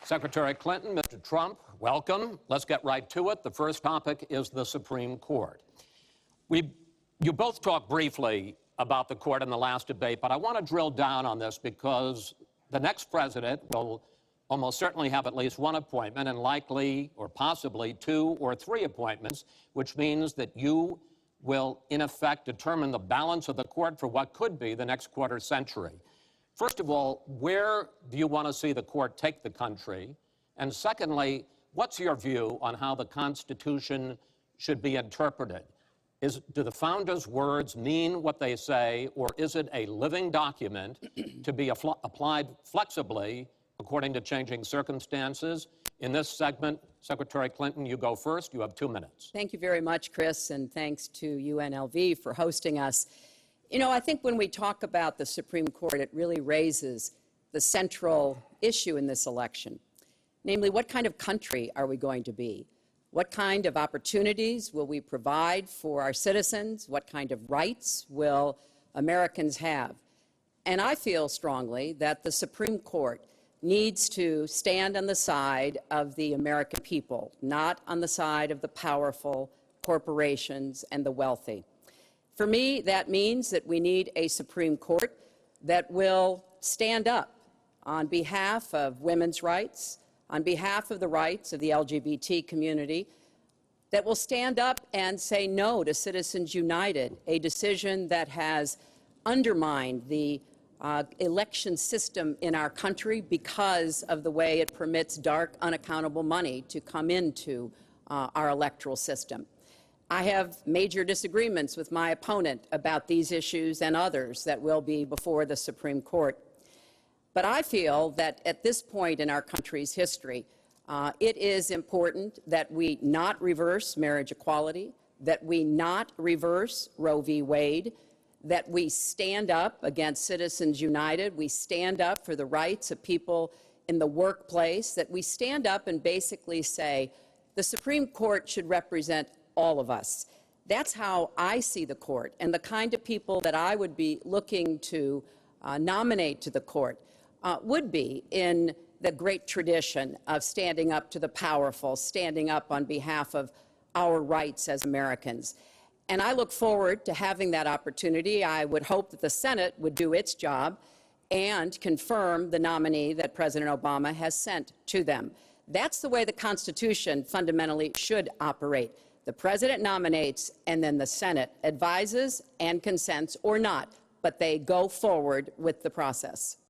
Secretary Clinton, Mr. Trump, welcome. Let's get right to it. The first topic is the Supreme Court. You both talked briefly about the court in the last debate, but I want to drill down on this because the next president will almost certainly have at least one appointment and likely or possibly 2 or 3 appointments, which means that you will, in effect, determine the balance of the court for what could be the next quarter century. First of all, where do you want to see the court take the country? And secondly, what's your view on how the Constitution should be interpreted? Do the founders' words mean what they say, or is it a living document to be applied flexibly according to changing circumstances? In this segment, Secretary Clinton, you go first. You have 2 minutes. Thank you very much, Chris, and thanks to UNLV for hosting us. You know, I think when we talk about the Supreme Court, it really raises the central issue in this election, namely, what kind of country are we going to be? What kind of opportunities will we provide for our citizens? What kind of rights will Americans have? And I feel strongly that the Supreme Court needs to stand on the side of the American people, not on the side of the powerful corporations and the wealthy. For me, that means that we need a Supreme Court that will stand up on behalf of women's rights, on behalf of the rights of the LGBT community, that will stand up and say no to Citizens United, a decision that has undermined the election system in our country because of the way it permits dark, unaccountable money to come into our electoral system. I have major disagreements with my opponent about these issues and others that will be before the Supreme Court. But I feel that at this point in our country's history, it is important that we not reverse marriage equality, that we not reverse Roe v. Wade, that we stand up against Citizens United, we stand up for the rights of people in the workplace, that we stand up and basically say the Supreme Court should represent all of us. That's how I see the court, and the kind of people that I would be looking to nominate to the court would be in the great tradition of standing up to the powerful, standing up on behalf of our rights as Americans. And I look forward to having that opportunity. I would hope that the Senate would do its job and confirm the nominee that President Obama has sent to them. That's the way the Constitution fundamentally should operate. The President nominates, and then the Senate advises and consents or not, but they go forward with the process.